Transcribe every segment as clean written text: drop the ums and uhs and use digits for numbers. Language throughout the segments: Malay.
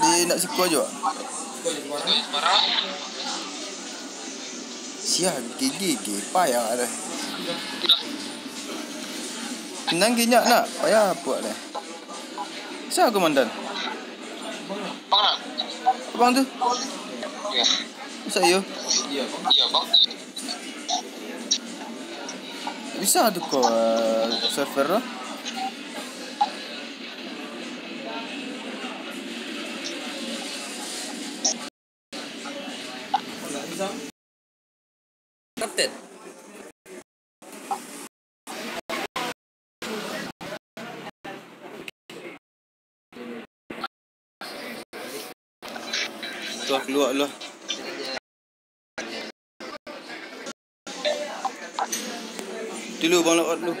Dia nak siko je. Siap gigi payah dah. Nang ginyak nak payah apa dah. Siapa komandan? Abang tu? Ya. Saya. Iya, Bang. Bisa tu kau server lah. Kapten. Keluar lah. Dulu bang lewat dulu.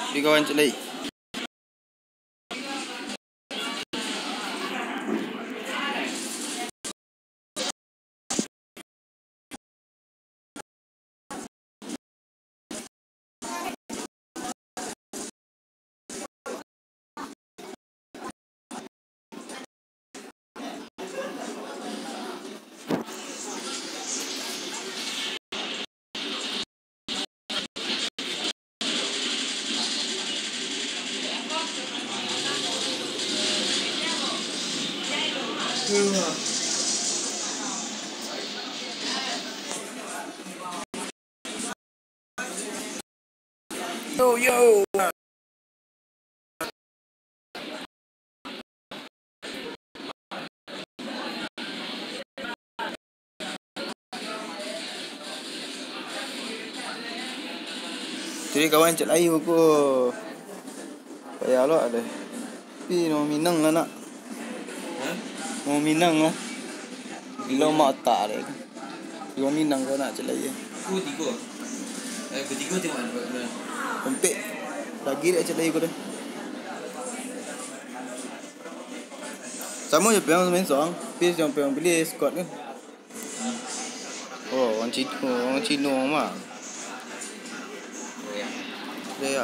Di kawan cik lagi. Yo. Jadi kawan cik layu aku. Payah lah ada. Tapi mau Minang lah nak. Mau Minang lah. Bila mak tak ada. Dua Minang kau nak cik layu. Aku 3. Bertiga tengok mana. Pempek. Lagi dia cik layu kau dah. Sama je peang main seorang. Tapi yang peang beli squad kan. Oh, orang Cina mah. Ya.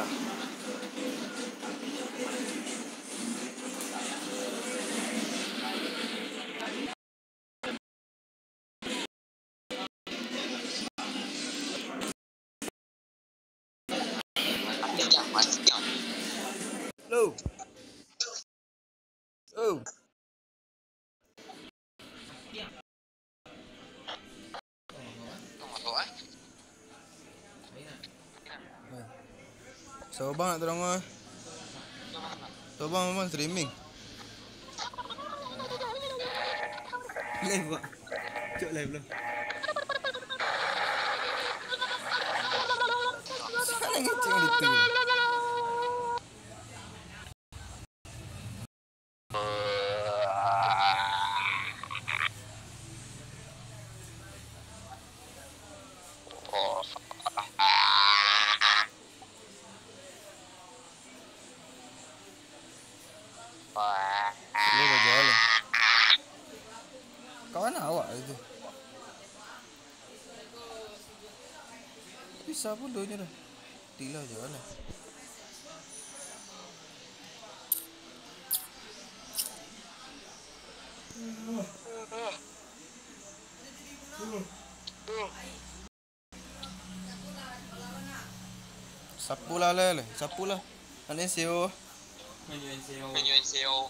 Hello. Oh. So bang nak tolong ah. So bang streaming. Live pak. Cuk live lah. Sana ngecek itu. Lu kau jual. Kawan awak itu. Bisa pun doanya dah. Tila jual lah. Sapu lah. Annyeonghaseyo. Annyeonghaseyo.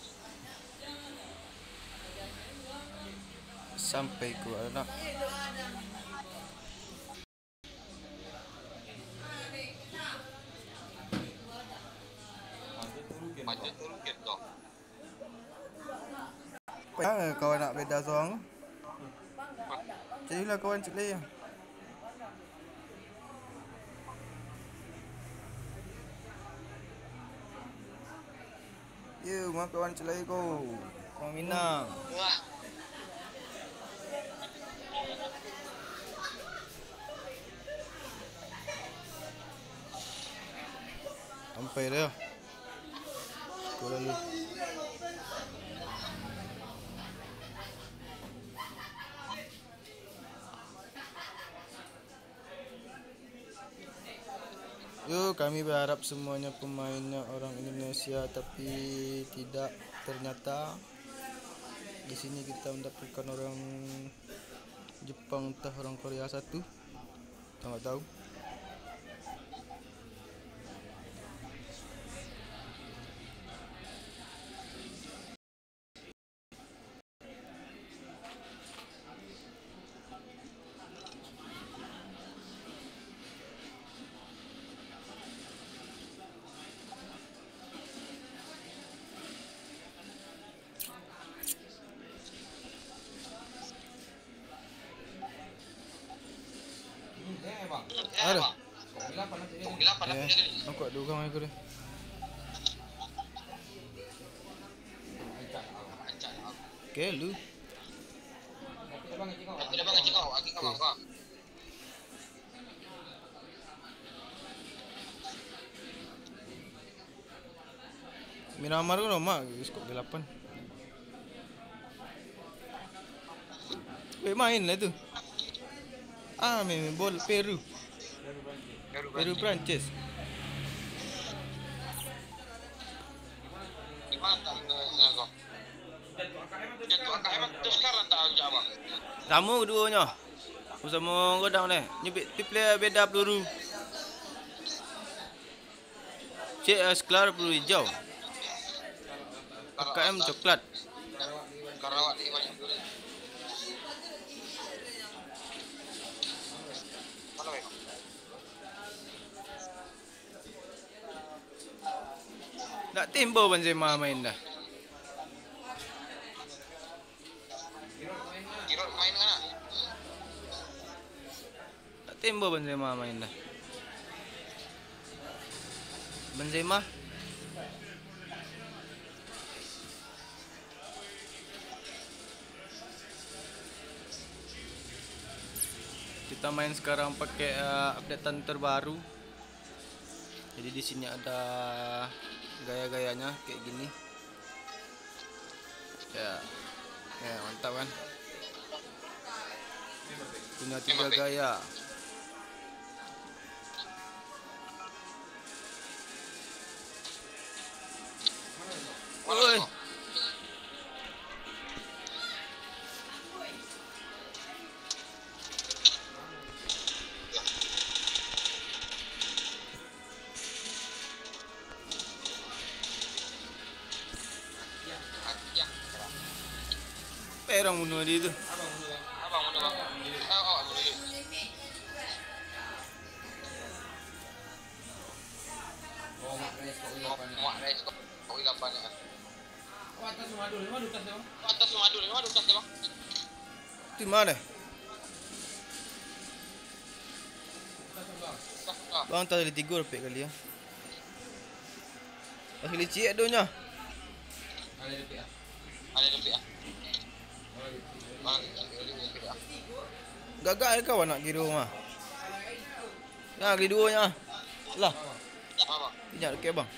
Sampai ke anak. Macam turun gitu. Kawan nak beda seorang. Jadilah kawan cik lain. Yo, mga kawan celai ko. Orang Minang. Wah. Sampai dah. Sekolah dulu. Yo, kami berharap semuanya pemainnya orang Indonesia, tapi tidak, ternyata di sini kita mendapatkan orang Jepang entah orang Korea satu. Tak tahu. Ada. Nampak dua orang aku dah. Okay, lu. Miramar ko mak, skop 8. Main lah tu. Main bola Peru. Peru Prancis. Sama keduanya. Sama godang ni. Nyebit player beda peluru. Cik Asklar peluru hijau. AKM coklat. Karawak ni banyak peluru. Mana weh? Tak timbul Benzema main dah. Giroud main kan? Tak timbul Benzema main dah. Benzema kita main sekarang pakai updatean terbaru. Jadi di sini ada gaya-gayanya kayak gini. Ya, mantap kan? Punya 3 gaya. Oi. Perang bunuh dia tu. Abang bunuh bang. Awak bunuh dia. Mak rais kau. Kau ilapan ya. Atas Sumadul, lima dukas dia bang. Atas Sumadul, lima dukas dia bang. Di mana? Bang tak ada 3 repek kali ya. Lagi licik adunya. Ada lebih ah. Ada lebih ah. Gagal kau nak pergi rumah. Nah, pergi duanya. Lah. Apa? Pinjam dekat bang.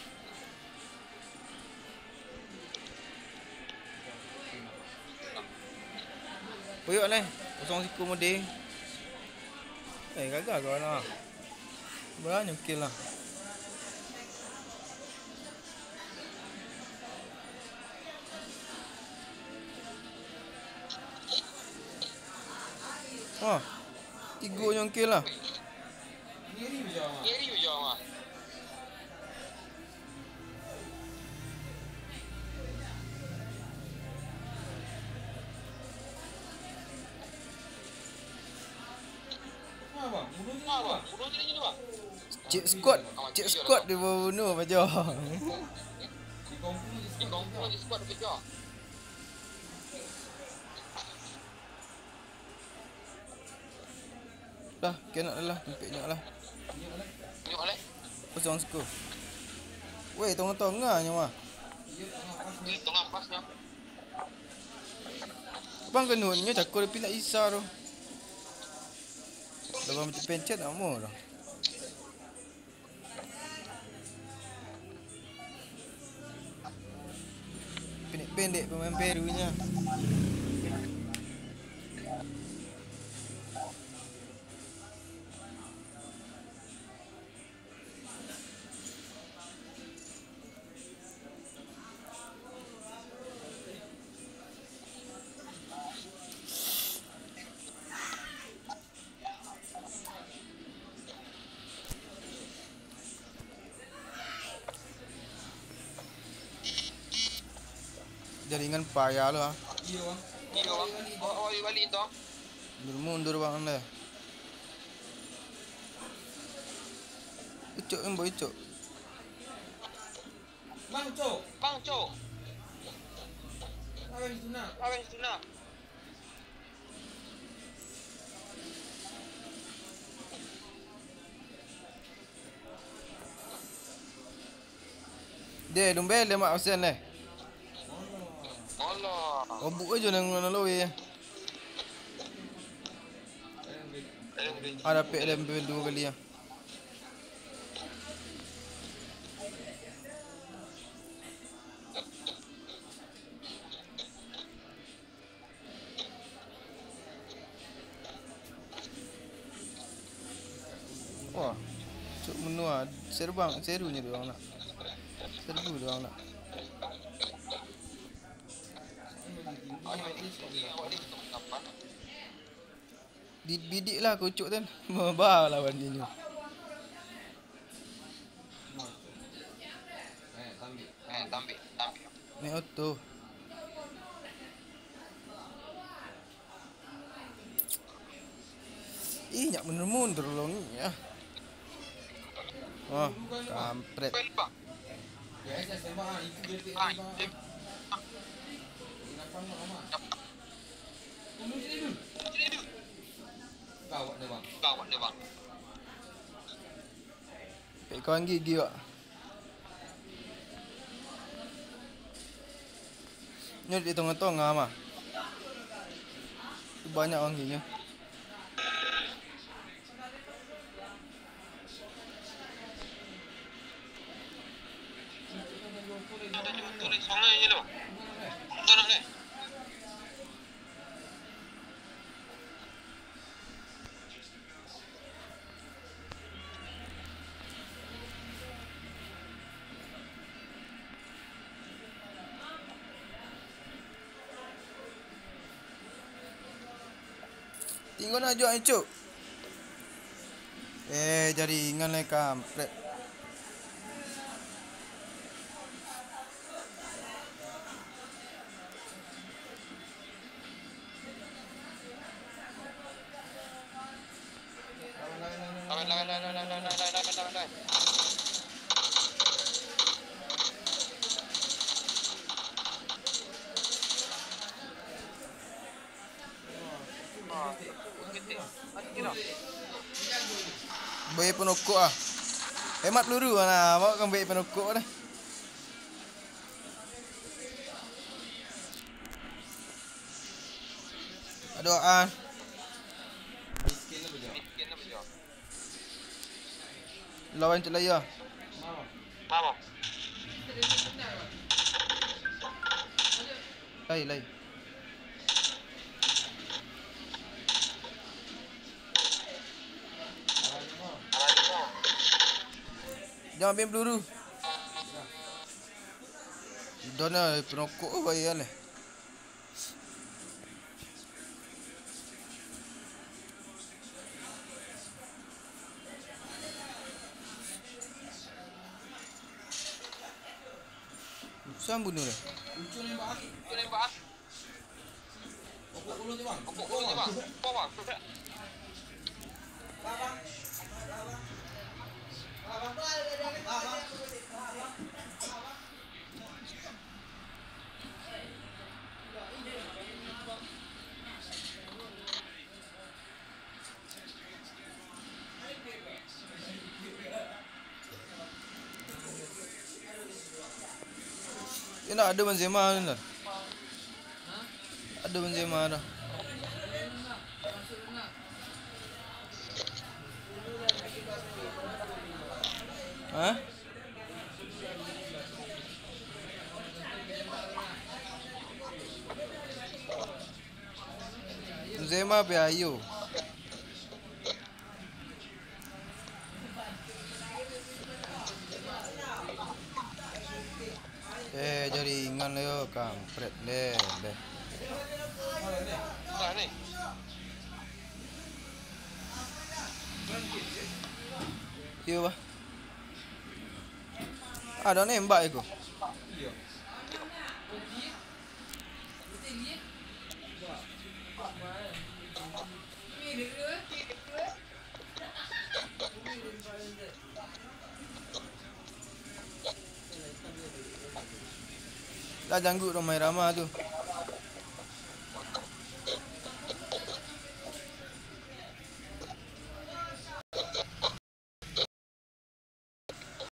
Puyuk ni. Kosong siku mudi. Gagal kau nak. Berani kill lah. Ha. 3 yang kill lah. Kiri je mah. Bunuh dia ni bang. Cik squad dia bunuh macam. Di kampung di squad kerja. Dah, kena lah, tempatnya lah. Tengok leh. Kosong skor. Weh, tengah-tengahnya mah. Ini tengah pasnya. Bang kenunnya cakap dia pindah Isa tu. Lepas macam pencet nak mau dah. Pendek-pendek pemain Perunya. Jaringan payah lah. Iya bang. Balik tu. Mundur bang anda. Ucuk kan boy ucuk. Bang Cok. Apa yang itu nak? Dia lumbel dia mak absen leh. Allah. Obuk aja dengan lawi. Ada pek dalam bel 2 kali ya. Wah, cuk menua serunya dia orang nak. Serbu dia orang nak. Bidik lah kucuk kan. Mabah lawan dia ni. Tampil. Ni auto. Nyak mundur long ni ya. Wah, kampret. Biasa sembah itu detik sembah. Kenapa mak? Tunggu. Kawat dia bang. Pek kawan gigi wak. Ni di tengah-tengah mah. Banyak orang giginya. Tulis songai je tu. Mana ni? Tinggal nak jual cuk. Jaringan lah kampret. Lawan. Bayi penokok ah. Hemat peluru lah. Bawa kan bayi penokok dah. Doa. Miskin apa je? Lawan Cik Laya. Mama. Lai. Jangan ambil peluru. Dah nak penokok bayi kan. Siapa bunuh dia? Ucun nembak. Pokok ulu je bang. Bawah. Dia nak ada Benzema ni dah. Ada Benzema dah. Ha? Benzema pe ayo. Jadi ingan le kampret le. Dah ni. Iya bah. Ada nembak aku. Dah janggut Romai Rama tu.